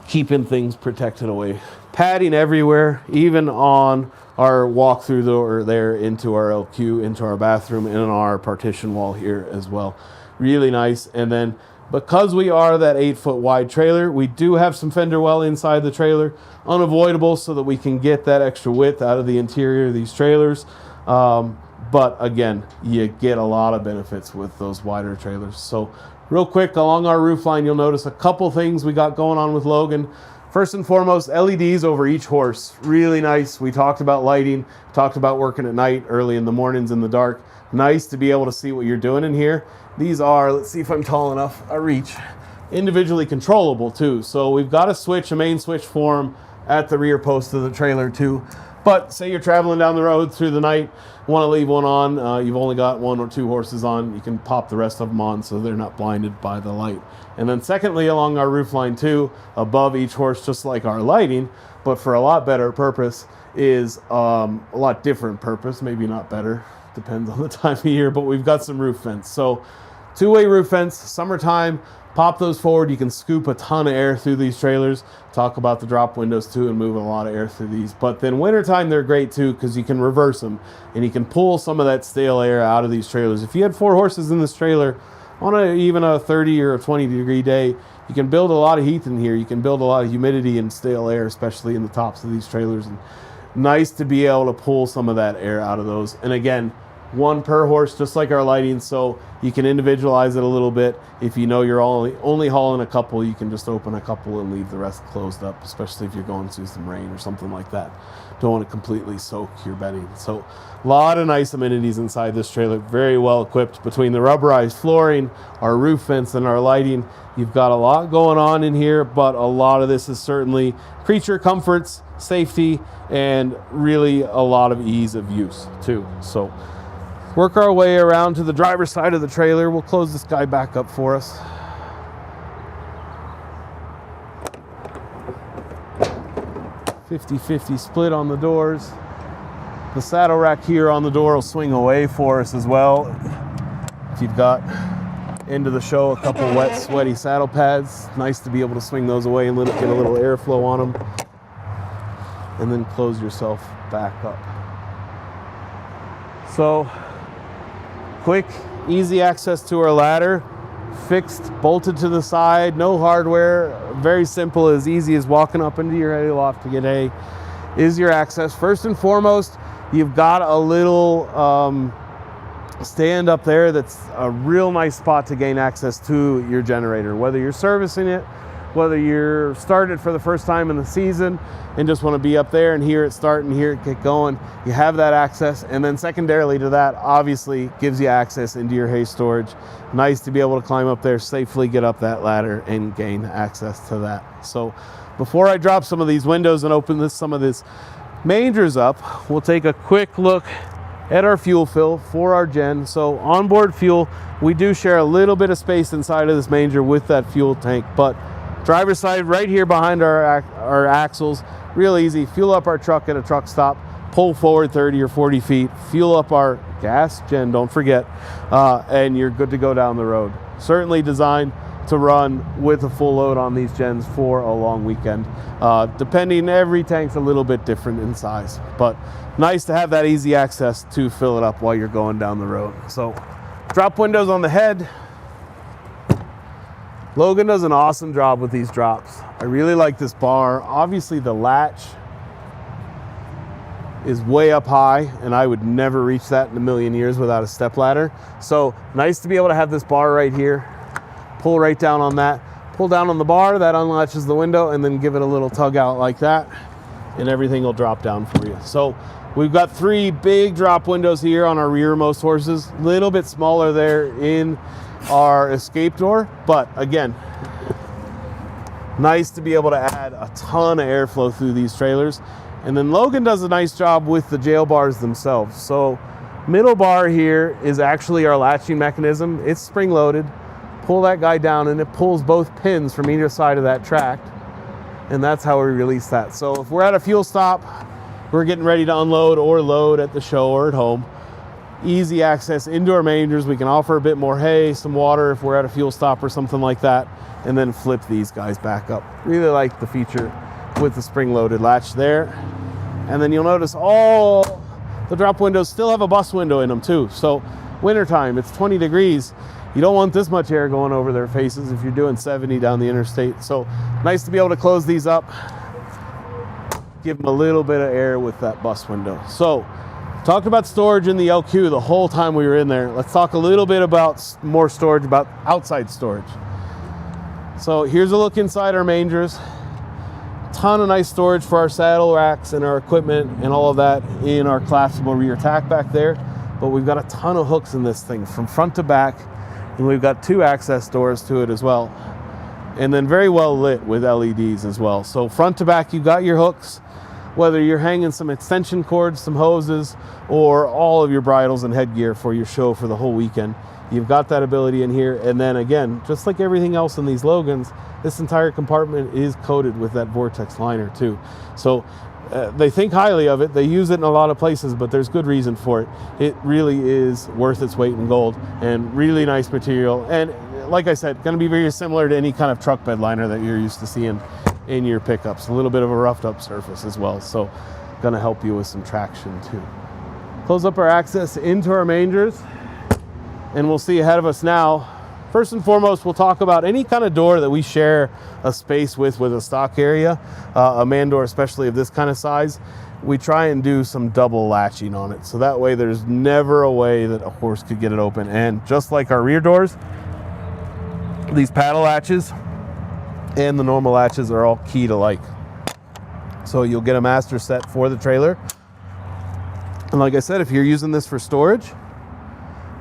keeping things protected away. Padding everywhere, even on our walk-through door there into our LQ, into our bathroom, and on our partition wall here as well. Really nice. And then because we are that 8-foot wide trailer, we do have some fender well inside the trailer, unavoidable, so that we can get that extra width out of the interior of these trailers. But again, you get a lot of benefits with those wider trailers. So real quick, along our roof line, you'll notice a couple things we got going on with Logan. First and foremost, LEDs over each horse. Really nice. We talked about lighting, talked about working at night, early in the mornings in the dark. Nice to be able to see what you're doing in here. These are, let's see if I'm tall enough, I reach, individually controllable too. So we've got a switch, a main switch for them at the rear post of the trailer too. But say you're traveling down the road through the night, want to leave one on, you've only got 1 or 2 horses on, you can pop the rest of them on so they're not blinded by the light. And then secondly, along our roof line too, above each horse, just like our lighting, but for a lot better purpose, is a lot different purpose, maybe not better, depends on the time of year, but we've got some roof vents. So 2-way roof vents, summertime, pop those forward. You can scoop a ton of air through these trailers. Talk about the drop windows too and moving a lot of air through these. But then wintertime, they're great too because you can reverse them and you can pull some of that stale air out of these trailers. If you had 4 horses in this trailer on even a 30 or a 20 degree day, you can build a lot of heat in here. You can build a lot of humidity and stale air, especially in the tops of these trailers. And nice to be able to pull some of that air out of those. And again, 1 per horse, just like our lighting, so you can individualize it a little bit. If you know you're only hauling a couple, you can just open a couple and leave the rest closed up, especially if you're going through some rain or something like that. Don't want to completely soak your bedding. So a lot of nice amenities inside this trailer, very well equipped. Between the rubberized flooring, our roof vents, and our lighting, you've got a lot going on in here, but a lot of this is certainly creature comforts, safety, and really a lot of ease of use too. So work our way around to the driver's side of the trailer. We'll close this guy back up for us. "50-50" split on the doors. The saddle rack here on the door will swing away for us as well. If you've got end of the show a couple wet, sweaty saddle pads, nice to be able to swing those away and get a little airflow on them. And then close yourself back up. So quick, easy access to our ladder, fixed, bolted to the side, no hardware, very simple, as easy as walking up into your hay loft to get hay is your access. First and foremost, you've got a little stand up there that's a real nice spot to gain access to your generator. Whether you're servicing it whether you're started for the first time in the season and just want to be up there and hear it start and hear it get going, you have that access. And then secondarily to that, obviously gives you access into your hay storage. Nice to be able to climb up there safely, get up that ladder and gain access to that. So before I drop some of these windows and open some of this mangers up, we'll take a quick look at our fuel fill for our gen. So onboard fuel, we do share a little bit of space inside of this manger with that fuel tank, but driver's side right here behind our axles, real easy. Fuel up our truck at a truck stop, pull forward 30 or 40 feet, fuel up our gas gen, don't forget, and you're good to go down the road. Certainly designed to run with a full load on these gens for a long weekend. Depending, every tank's a little bit different in size, but nice to have that easy access to fill it up while you're going down the road. So drop windows on the head. Logan does an awesome job with these drops. I really like this bar. Obviously the latch is way up high and I would never reach that in a million years without a step ladder. So nice to be able to have this bar right here. Pull right down on that. Pull down on the bar, that unlatches the window, and then give it a little tug out like that and everything will drop down for you. So we've got 3 big drop windows here on our rearmost horses. A little bit smaller there in our escape door, but again, nice to be able to add a ton of airflow through these trailers. And then Logan does a nice job with the jail bars themselves. So middle bar here is actually our latching mechanism. It's spring loaded. Pull that guy down and it pulls both pins from either side of that track, and that's how we release that. So if we're at a fuel stop, we're getting ready to unload or load at the show or at home, easy access into our mangers. We can offer a bit more hay, some water if we're at a fuel stop or something like that, and then flip these guys back up. Really like the feature with the spring loaded latch there. And then you'll notice all the drop windows still have a bus window in them too. So wintertime, it's 20 degrees. You don't want this much air going over their faces if you're doing 70 down the interstate. So nice to be able to close these up, give them a little bit of air with that bus window. So talked about storage in the LQ the whole time we were in there. Let's talk a little bit about more storage, about outside storage. So here's a look inside our mangers. Ton of nice storage for our saddle racks and our equipment and all of that in our collapsible rear tack back there. But we've got a ton of hooks in this thing from front to back. And we've got 2 access doors to it as well. And then very well lit with LEDs as well. So front to back, you've got your hooks, whether you're hanging some extension cords, some hoses, or all of your bridles and headgear for your show for the whole weekend. You've got that ability in here. And then again, just like everything else in these Logans, this entire compartment is coated with that Vortex liner too. So they think highly of it. They use it in a lot of places, but there's good reason for it. It really is worth its weight in gold and really nice material. And like I said, going to be very similar to any kind of truck bed liner that you're used to seeing in your pickups. A little bit of a roughed up surface as well. So going to help you with some traction too. Close up our access into our mangers and we'll see ahead of us now. First and foremost, we'll talk about any kind of door that we share a space with a stock area, a man door, especially of this kind of size. We try and do some double latching on it. So that way there's never a way that a horse could get it open. And just like our rear doors, these paddle latches and the normal latches are all keyed alike. So you'll get a master set for the trailer. And like I said, if you're using this for storage,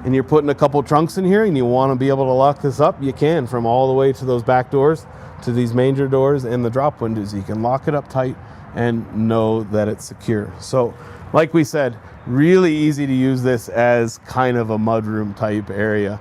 and you're putting a couple trunks in here and you want to be able to lock this up, you can, from all the way to those back doors to these manger doors and the drop windows. You can lock it up tight and know that it's secure. So like we said, really easy to use this as kind of a mudroom type area.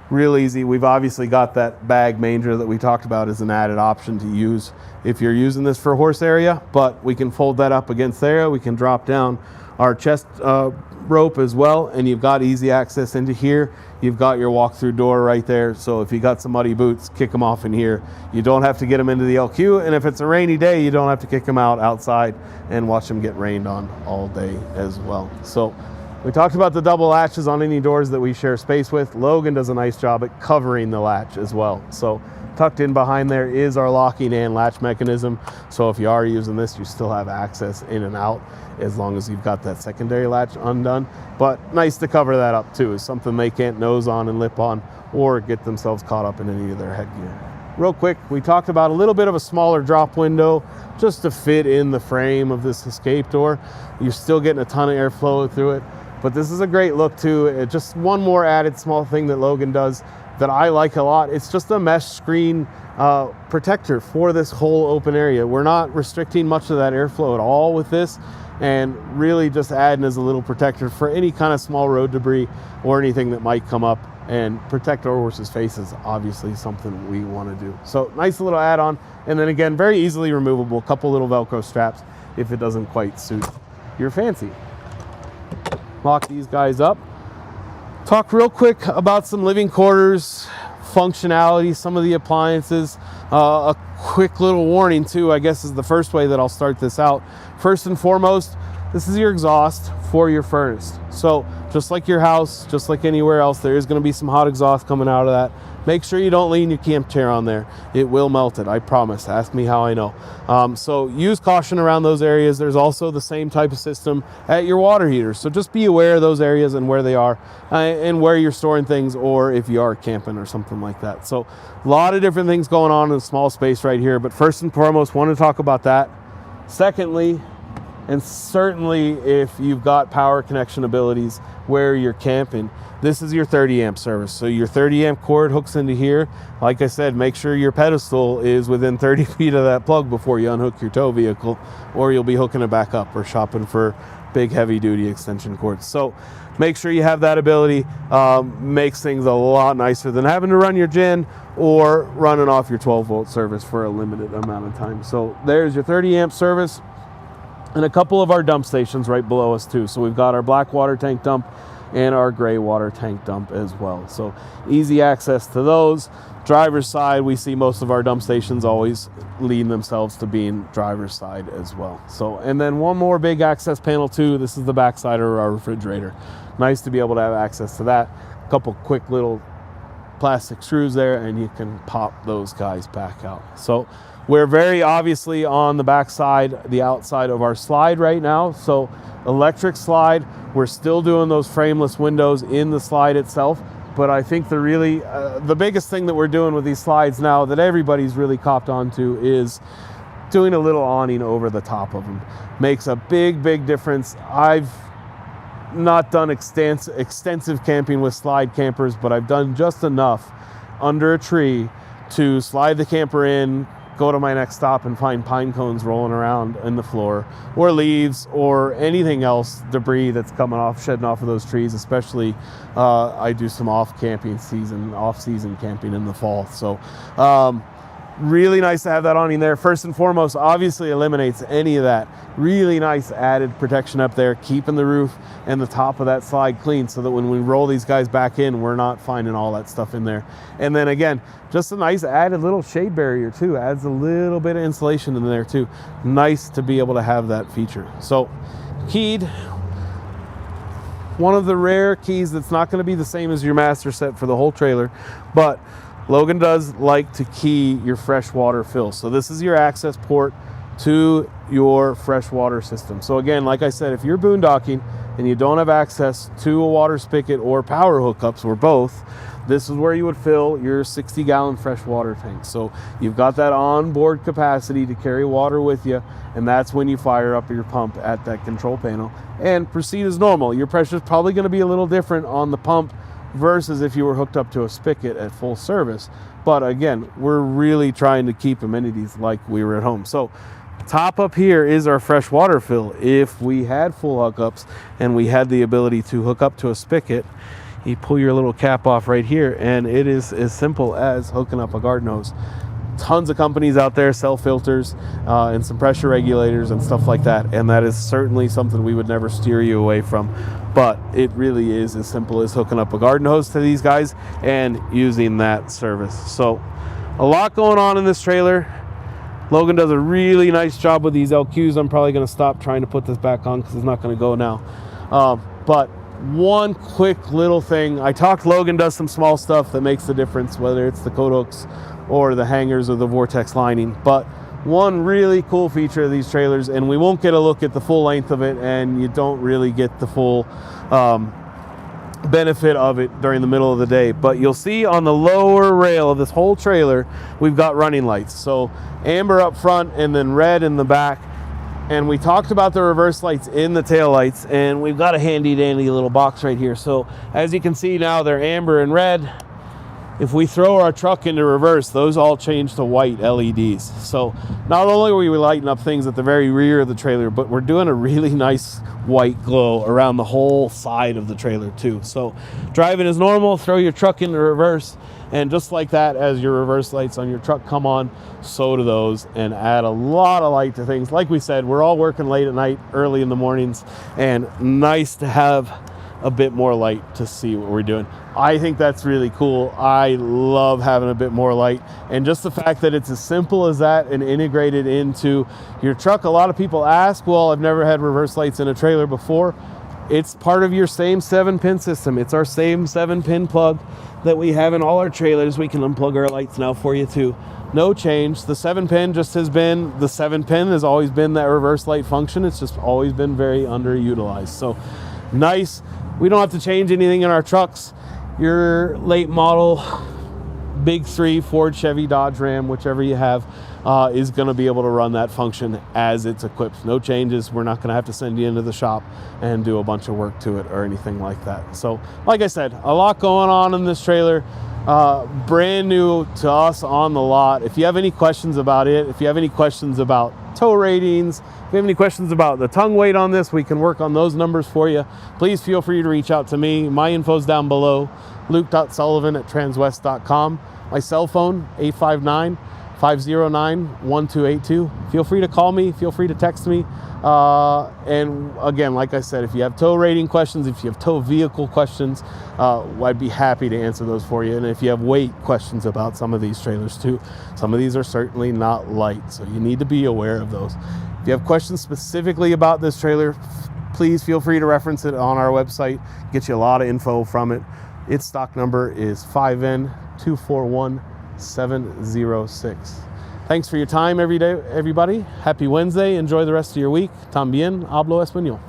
Real easy. We've obviously got that bag manger that we talked about as an added option to use if you're using this for horse area, but we can fold that up against there. We can drop down our chest rope as well, and you've got easy access into here. You've got your walk-through door right there, so if you got some muddy boots, kick them off in here. You don't have to get them into the LQ, and if it's a rainy day, you don't have to kick them out outside and watch them get rained on all day as well. So we talked about the double latches on any doors that we share space with. Logan does a nice job at covering the latch as well. So tucked in behind there is our locking and latch mechanism. So if you are using this, you still have access in and out as long as you've got that secondary latch undone. But nice to cover that up too. Is something they can't nose on and lip on or get themselves caught up in any of their headgear. real quick, we talked about a little bit of a smaller drop window just to fit in the frame of this escape door. You're still getting a ton of airflow through it, but this is a great look too. Just one more added small thing that Logan does that I like a lot. It's just a mesh screen protector for this whole open area. We're not restricting much of that airflow at all with this, and really just adding as a little protector for any kind of small road debris or anything that might come up. And protect our horse's face is obviously something we want to do. So nice little add-on, and then again, very easily removable. A couple little Velcro straps if it doesn't quite suit your fancy. Lock these guys up. Talk real quick about some living quarters functionality, some of the appliances. A quick little warning too, I guess, is the first way that I'll start this out. First and foremost, this is your exhaust for your furnace. So just like your house, just like anywhere else, there is going to be some hot exhaust coming out of that. Make sure you don't lean your camp chair on there. It will melt it, I promise. Ask me how I know. So use caution around those areas. There's also the same type of system at your water heater. So just be aware of those areas and where they are and where you're storing things, or if you are camping or something like that. So a lot of different things going on in a small space right here. But first and foremost, want to talk about that. Secondly, and certainly if you've got power connection abilities where you're camping, this is your 30 amp service. So your 30 amp cord hooks into here. Like I said, make sure your pedestal is within 30 feet of that plug before you unhook your tow vehicle, or you'll be hooking it back up or shopping for big heavy duty extension cords. So make sure you have that ability. Makes things a lot nicer than having to run your gen or running off your 12 volt service for a limited amount of time. So there's your 30 amp service. And a couple of our dump stations right below us too. So we've got our black water tank dump and our gray water tank dump as well. So easy access to those. Driver's side, we see most of our dump stations always lean themselves to being driver's side as well. So, and then one more big access panel too. This is the back side of our refrigerator. Nice to be able to have access to that. A couple quick little plastic screws there, and you can pop those guys back out. So we're very obviously on the back side, the outside of our slide right now. So electric slide, we're still doing those frameless windows in the slide itself. But I think the biggest thing that we're doing with these slides now that everybody's really copped onto is doing a little awning over the top of them. Makes a big, big difference. I've not done extensive camping with slide campers, but I've done just enough under a tree to slide the camper in, go to my next stop and find pine cones rolling around in the floor, or leaves, or anything else, debris that's coming off, shedding off of those trees. Especially I do some off-season camping in the fall. So really nice to have that awning there. First and foremost, obviously eliminates any of that. Really nice added protection up there, keeping the roof and the top of that slide clean so that when we roll these guys back in, we're not finding all that stuff in there. And then again, just a nice added little shade barrier too. Adds a little bit of insulation in there too. Nice to be able to have that feature. So keyed, one of the rare keys that's not going to be the same as your master set for the whole trailer, but Logan does like to key your freshwater fill. So this is your access port to your freshwater system. So again, like I said, if you're boondocking and you don't have access to a water spigot or power hookups or both, this is where you would fill your 60-gallon freshwater tank. So you've got that onboard capacity to carry water with you, and that's when you fire up your pump at that control panel and proceed as normal. Your pressure is probably going to be a little different on the pump versus if you were hooked up to a spigot at full service. But again, we're really trying to keep amenities like we were at home. So top up here is our fresh water fill. If we had full hookups and we had the ability to hook up to a spigot, you pull your little cap off right here, and it is as simple as hooking up a garden hose. Tons of companies out there sell filters and some pressure regulators and stuff like that, and that is certainly something we would never steer you away from. But it really is as simple as hooking up a garden hose to these guys and using that service. So a lot going on in this trailer. Logan does a really nice job with these LQs. I'm probably going to stop trying to put this back on because it's not going to go now. But one quick little thing. Logan does some small stuff that makes the difference, whether it's the coat hooks or the hangers or the Vortex lining. But one really cool feature of these trailers, and we won't get a look at the full length of it, and you don't really get the full benefit of it during the middle of the day. But you'll see on the lower rail of this whole trailer, we've got running lights. So amber up front and then red in the back. And we talked about the reverse lights in the tail lights, and we've got a handy dandy little box right here. So as you can see now, they're amber and red. If we throw our truck into reverse, those all change to white LEDs. So not only are we lighting up things at the very rear of the trailer, but we're doing a really nice white glow around the whole side of the trailer too. So driving as normal, throw your truck into reverse, and just like that, as your reverse lights on your truck come on, so do those, and add a lot of light to things. Like we said, we're all working late at night, early in the mornings, and nice to have a bit more light to see what we're doing. I think that's really cool. I love having a bit more light, and just the fact that it's as simple as that and integrated into your truck. A lot of people ask, well, I've never had reverse lights in a trailer before. It's part of your same 7-pin system. It's our same 7-pin plug that we have in all our trailers. We can unplug our lights now for you too. No change. The 7-pin just has been, the 7-pin has always been that reverse light function. It's just always been very underutilized. So nice. We don't have to change anything in our trucks. Your late model big 3 Ford, Chevy, Dodge, Ram, whichever you have, is going to be able to run that function as it's equipped. No changes. We're not going to have to send you into the shop and do a bunch of work to it or anything like that. So like I said, a lot going on in this trailer. Brand new to us on the lot. If you have any questions about it, if you have any questions about tow ratings, if you have any questions about the tongue weight on this, we can work on those numbers for you. Please feel free to reach out to me. My info's down below, luke.sullivan@transwest.com. My cell phone, 859-509-1282. Feel free to call me, feel free to text me. And again, like I said, if you have tow rating questions, if you have tow vehicle questions, I'd be happy to answer those for you. And if you have weight questions about some of these trailers too, some of these are certainly not light, so you need to be aware of those. If you have questions specifically about this trailer, please feel free to reference it on our website. Get you a lot of info from it. Its stock number is 5N241706. Thanks for your time every day, everybody. Happy Wednesday. Enjoy the rest of your week. También hablo español.